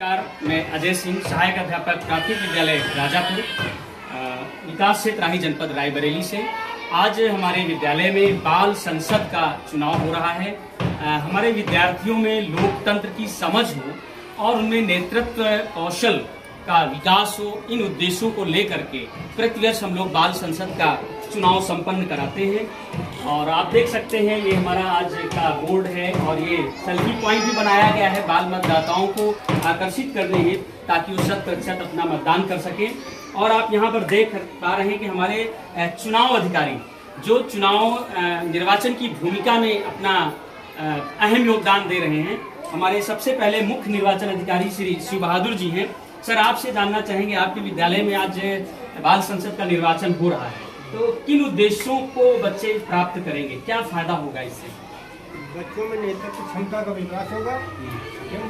नमस्कार, मैं अजय सिंह, सहायक अध्यापक प्राथमिक विद्यालय राजापुर, विकास क्षेत्र राही जनपद रायबरेली से। आज हमारे विद्यालय में बाल संसद का चुनाव हो रहा है। हमारे विद्यार्थियों में लोकतंत्र की समझ हो और उनमें नेतृत्व कौशल का विकास हो, इन उद्देश्यों को लेकर के प्रतिवर्ष हम लोग बाल संसद का चुनाव संपन्न कराते हैं। और आप देख सकते हैं ये हमारा आज का बोर्ड है और ये सेल्फी पॉइंट भी बनाया गया है बाल मतदाताओं को आकर्षित करने हेतु, ताकि वो 100% अपना मतदान कर सके। और आप यहाँ पर देख पा रहे हैं कि हमारे चुनाव अधिकारी जो चुनाव निर्वाचन की भूमिका में अपना अहम योगदान दे रहे हैं। हमारे सबसे पहले मुख्य निर्वाचन अधिकारी श्री शिव बहादुर जी हैं। सर, आपसे जानना चाहेंगे, आपके विद्यालय में आज बाल संसद का निर्वाचन हो रहा है, तो किन उद्देश्यों को बच्चे प्राप्त करेंगे, क्या फायदा होगा इससे? बच्चों में नेतृत्व क्षमता का विकास होगा,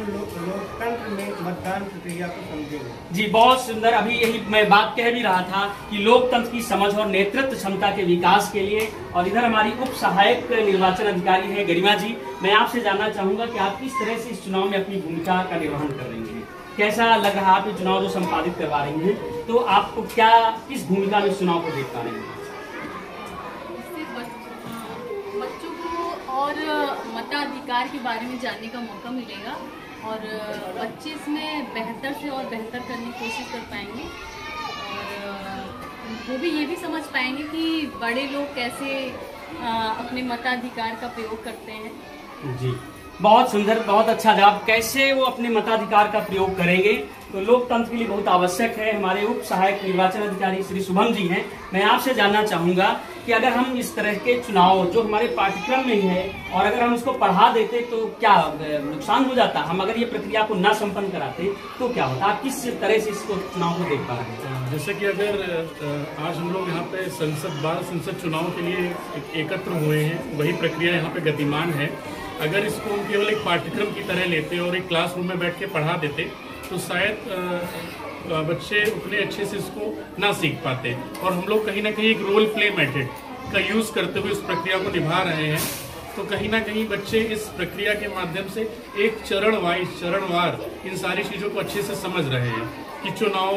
लोकतंत्र में मतदान प्रक्रिया को समझेंगे। जी, बहुत सुंदर। अभी यही मैं बात कह भी रहा था कि लोकतंत्र की समझ और नेतृत्व क्षमता के विकास के लिए। और इधर हमारी उप सहायक निर्वाचन अधिकारी है गरिमा जी। मैं आपसे जानना चाहूंगा कि आप किस तरह से इस चुनाव में अपनी भूमिका का निर्वहन कर रही हैं, कैसा लग रहा है आप ये चुनाव जो संपादित करवा रही हैं, तो आपको क्या किस भूमिका में चुनाव को देख पा रही हैं? बच्चों को और मताधिकार के बारे में जानने का मौका मिलेगा और बच्चे इसमें बेहतर से और बेहतर करने की कोशिश कर पाएंगे। और वो भी ये भी समझ पाएंगे कि बड़े लोग कैसे अपने मताधिकार का प्रयोग करते हैं। जी, बहुत सुंदर, बहुत अच्छा जवाब। कैसे वो अपने मताधिकार का प्रयोग करेंगे, तो लोकतंत्र के लिए बहुत आवश्यक है। हमारे उप सहायक निर्वाचन अधिकारी श्री शुभम जी हैं। मैं आपसे जानना चाहूंगा कि अगर हम इस तरह के चुनाव जो हमारे पाठ्यक्रम में ही है और अगर हम उसको पढ़ा देते तो क्या नुकसान हो जाता? हम अगर ये प्रक्रिया को न संपन्न कराते तो क्या होता? आप किस तरह से इसको चुनाव को देख पा रहे हैं? जैसे कि अगर आज हम लोग यहाँ पे बाल संसद चुनाव के लिए एकत्र हुए हैं, वही प्रक्रिया यहाँ पे गतिमान है। अगर इसको हम केवल एक पाठ्यक्रम की तरह लेते और एक क्लासरूम में बैठ के पढ़ा देते तो शायद बच्चे उतने अच्छे से इसको ना सीख पाते। और हम लोग कहीं ना कहीं एक रोल प्ले मेथड का यूज़ करते हुए इस प्रक्रिया को निभा रहे हैं, तो कहीं ना कहीं बच्चे इस प्रक्रिया के माध्यम से एक चरणवार इन सारी चीज़ों को अच्छे से समझ रहे हैं कि चुनाव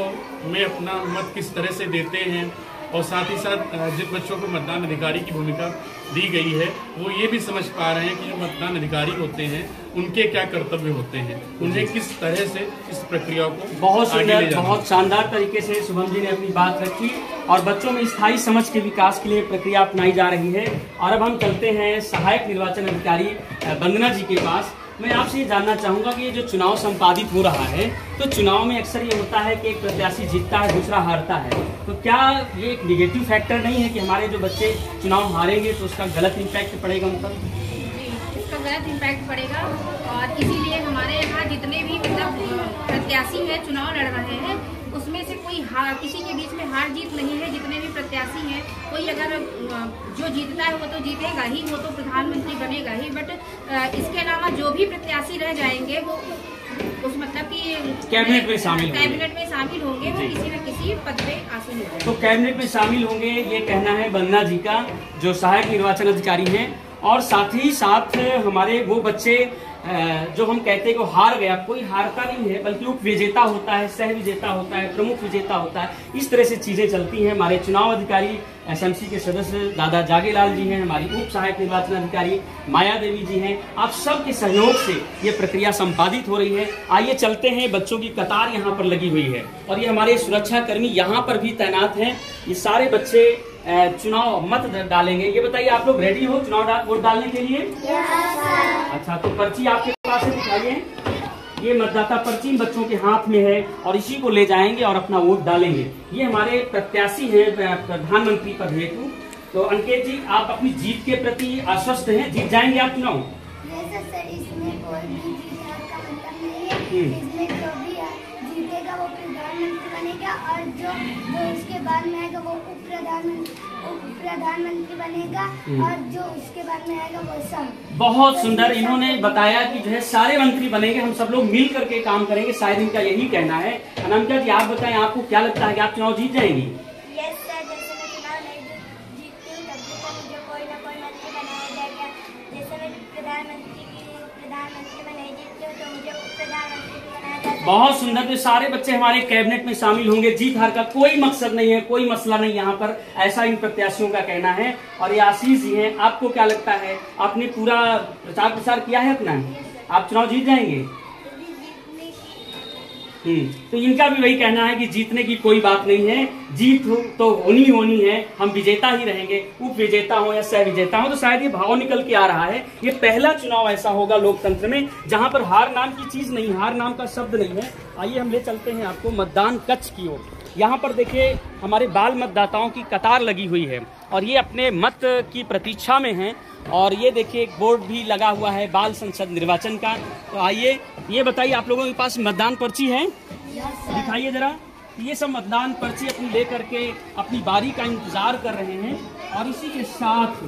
में अपना मत किस तरह से देते हैं। और साथ ही साथ जिन बच्चों को मतदान अधिकारी की भूमिका दी गई है वो ये भी समझ पा रहे हैं कि जो मतदान अधिकारी होते हैं उनके क्या कर्तव्य होते हैं, उन्हें किस तरह से इस प्रक्रिया को बहुत सुंदर, बहुत शानदार तरीके से शुभम जी ने अपनी बात रखी और बच्चों में स्थायी समझ के विकास के लिए प्रक्रिया अपनाई जा रही है। और अब हम चलते हैं सहायक निर्वाचन अधिकारी वंदना जी के पास। मैं आपसे ये जानना चाहूंगा कि ये जो चुनाव संपादित हो रहा है, तो चुनाव में अक्सर ये होता है कि एक प्रत्याशी जीतता है, दूसरा हारता है, तो क्या ये एक निगेटिव फैक्टर नहीं है कि हमारे जो बच्चे चुनाव हारेंगे तो उसका गलत इम्पैक्ट पड़ेगा उन पर? इसका गलत इम्पैक्ट पड़ेगा और इसीलिए हमारे यहाँ जितने भी प्रत्याशी है चुनाव लड़ रहे हैं उसमें से कोई किसी के बीच में हार जीत नहीं है। जितने भी प्रत्याशी हैं, कोई अगर जो जीतता है वो तो जीतेगा ही, वो तो प्रधानमंत्री बनेगा ही, बट इसके अलावा जो भी प्रत्याशी रह जाएंगे वो उस मतलब कि कैबिनेट में शामिल होंगे, वो किसी न किसी पद पे हासिल होंगे। तो कैबिनेट में शामिल होंगे, ये कहना है वंदना जी का, जो सहायक निर्वाचन अधिकारी हैं। और साथ ही साथ हमारे वो बच्चे जो हम कहते हैं कि हार गया, कोई हारता नहीं है, बल्कि उप विजेता होता है, सह विजेता होता है, प्रमुख विजेता होता है। इस तरह से चीजें चलती हैं। हमारे चुनाव अधिकारी एसएमसी के सदस्य दादा जागेलाल जी हैं, हमारी उप सहायक निर्वाचन अधिकारी माया देवी जी हैं। आप सबके सहयोग से ये प्रक्रिया संपादित हो रही है। आइए चलते हैं, बच्चों की कतार यहाँ पर लगी हुई है और ये हमारे सुरक्षा कर्मी यहाँ पर भी तैनात हैं। ये सारे बच्चे चुनाव मत डालेंगे। ये बताइए, आप लोग रेडी हो चुनाव वोट डालने के लिए? अच्छा, तो पर्ची आपके पास है, दिखाइए। ये मतदाता पर्ची इन बच्चों के हाथ में है और इसी को ले जाएंगे और अपना वोट डालेंगे। ये हमारे प्रत्याशी हैं प्रधानमंत्री पद हेतु। तो अंकित जी, आप अपनी जीत के प्रति आश्वस्त हैं? जीत जाएंगे आप चुनाव? इसमें कोई भी जीत हार का मतलब नहीं है। इसमें जो भी जीतेगा वो प्रधानमंत्री बनेगा और जो उसके बाद में आएगा वो उप प्रधानमंत्री बनेगा और जो उसके बाद में आएगा वो सब। बहुत सुंदर, इन्होंने बताया कि जो है सारे मंत्री बनेंगे, हम सब लोग मिल करके काम करेंगे, शायद इनका यही कहना है। अनामिका जी, आप बताएं, आपको क्या लगता है कि आप चुनाव जीत जाएंगी? यस सर, जैसे मैं चुनाव नहीं जीतती हूँ तब तक मुझे कोई ना कोई मंत्री बनाया जाएगा। जैसे मैं प्रधानमंत्री में नहीं जीतती हूँ तो मुझे उप प्रधानमंत्री भी बनाया जा बहुत सुंदर। तो सारे बच्चे हमारे कैबिनेट में शामिल होंगे। जीत हार का कोई मकसद नहीं है, कोई मसला नहीं यहाँ पर, ऐसा इन प्रत्याशियों का कहना है। और ये आशीष जी हैं, आपको क्या लगता है, आपने पूरा प्रचार प्रसार किया है अपना, आप चुनाव जीत जाएंगे? तो इनका भी वही कहना है कि जीतने की कोई बात नहीं है, जीत तो होनी है, हम विजेता ही रहेंगे, उप विजेता हो या सह विजेता हो। तो शायद ये भाव निकल के आ रहा है। ये पहला चुनाव ऐसा होगा लोकतंत्र में जहां पर हार नाम की चीज नहीं, हार नाम का शब्द नहीं है। आइए हम ले चलते हैं आपको मतदान कक्ष की ओर। यहाँ पर देखिए हमारे बाल मतदाताओं की कतार लगी हुई है और ये अपने मत की प्रतीक्षा में हैं। और ये देखिए एक बोर्ड भी लगा हुआ है बाल संसद निर्वाचन का। तो आइए ये बताइए, आप लोगों के पास मतदान पर्ची है? दिखाइए जरा। ये सब मतदान पर्ची अपनी लेकर के अपनी बारी का इंतजार कर रहे हैं। और इसी के साथ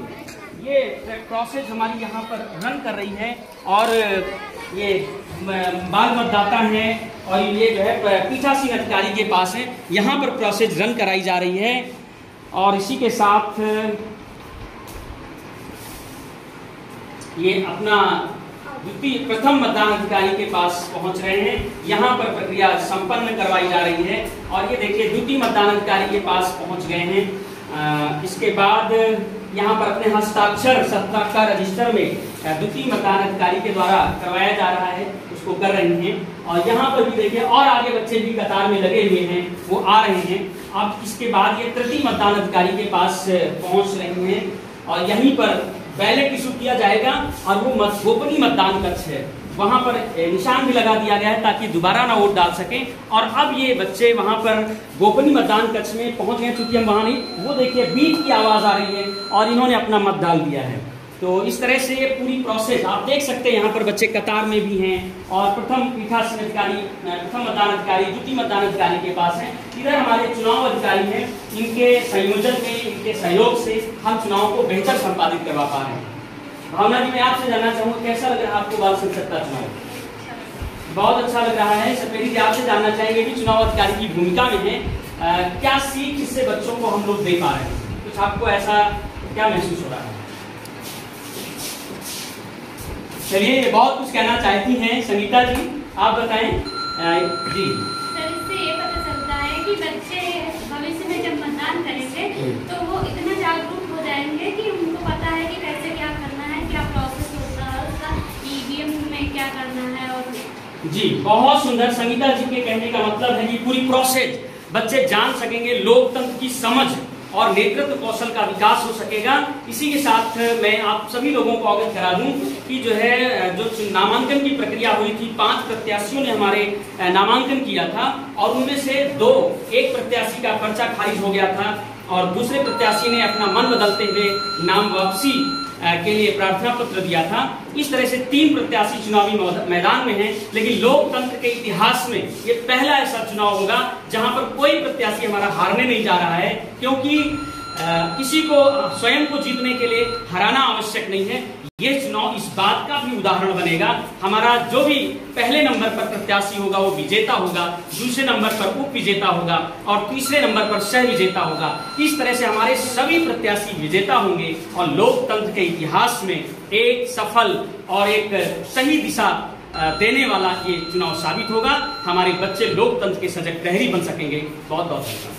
ये प्रोसेस हमारी यहाँ पर रन कर रही है। और ये बाल मतदाता हैं और ये जो है पीठासीन अधिकारी के पास है, यहाँ पर प्रोसेस रन कराई जा रही है। और इसी के साथ ये अपना प्रथम मतदान अधिकारी के पास पहुंच रहे हैं। यहाँ पर प्रक्रिया संपन्न करवाई जा रही है। और ये देखिए द्वितीय मतदान अधिकारी के पास पहुंच गए हैं। इसके बाद यहाँ पर अपने हस्ताक्षर सत्ता का रजिस्टर में द्वितीय मतदान अधिकारी के द्वारा करवाया जा रहा है, उसको कर रही हैं। और यहाँ पर भी देखिए और आगे बच्चे भी कतार में लगे हुए हैं, वो आ रहे हैं। अब इसके बाद ये तृतीय मतदान अधिकारी के पास पहुंच रहे हैं और यहीं पर बैलेट इशू किया जाएगा। और वो गोपनीय मतदान कक्ष है, वहां पर निशान भी लगा दिया गया है ताकि दोबारा ना वोट डाल सकें। और अब ये बच्चे वहां पर गोपनीय मतदान कक्ष में पहुंच गए। चूंकि हम वहां नहीं, वो देखिए बीप की आवाज आ रही है और इन्होंने अपना मत डाल दिया है। तो इस तरह से ये पूरी प्रोसेस आप देख सकते हैं। यहाँ पर बच्चे कतार में भी हैं और प्रथम पीठासीन अधिकारी, प्रथम मतदान अधिकारी, द्वितीय मतदान अधिकारी के पास है। इधर हमारे चुनाव अधिकारी हैं, इनके संयोजन में, इनके सहयोग से हम चुनाव को बेहतर संपादित करवा पा रहे हैं। भावना जी, मैं आपसे जानना चाहूँगा कैसा लग रहा है आपको बाल संसद का चुनाव? बहुत अच्छा लग रहा है। सपेरी जी, आपसे जानना चाहेंगे कि चुनाव अधिकारी की भूमिका में है, क्या सीख इससे बच्चों को हम लोग दे पा रहे हैं? कुछ आपको ऐसा क्या महसूस हो रहा है? चलिए, बहुत कुछ कहना चाहती हैं संगीता जी, आप बताएं। जी सर, इससे ये पता चलता है कि बच्चे भविष्य में जब मतदान करेंगे तो वो इतना जागरूक हो जाएंगे कि उनको पता है कि कैसे क्या करना है, क्या प्रोसेस होता है उसका, ईवीएम में क्या करना है। और जी बहुत सुंदर। संगीता जी के कहने का मतलब है कि पूरी प्रोसेस बच्चे जान सकेंगे, लोकतंत्र की समझ और नेतृत्व कौशल का विकास हो सकेगा। इसी के साथ मैं आप सभी लोगों को अवगत करा दूं कि जो है जो नामांकन की प्रक्रिया हुई थी, 5 प्रत्याशियों ने हमारे नामांकन किया था और उनमें से एक प्रत्याशी का पर्चा खारिज हो गया था और दूसरे प्रत्याशी ने अपना मन बदलते हुए नाम वापसी के लिए प्रार्थना पत्र दिया था। इस तरह से 3 प्रत्याशी चुनावी मैदान में हैं। लेकिन लोकतंत्र के इतिहास में ये पहला ऐसा चुनाव होगा जहां पर कोई प्रत्याशी हमारा हारने नहीं जा रहा है, क्योंकि किसी को स्वयं को जीतने के लिए हराना आवश्यक नहीं है। ये चुनाव इस बात का भी उदाहरण बनेगा। हमारा जो भी पहले नंबर पर प्रत्याशी होगा वो विजेता होगा, दूसरे नंबर पर उप विजेता होगा और तीसरे नंबर पर सह विजेता होगा। इस तरह से हमारे सभी प्रत्याशी विजेता होंगे और लोकतंत्र के इतिहास में एक सफल और एक सही दिशा देने वाला ये चुनाव साबित होगा। हमारे बच्चे लोकतंत्र के सजग प्रहरी बन सकेंगे। बहुत बहुत धन्यवाद।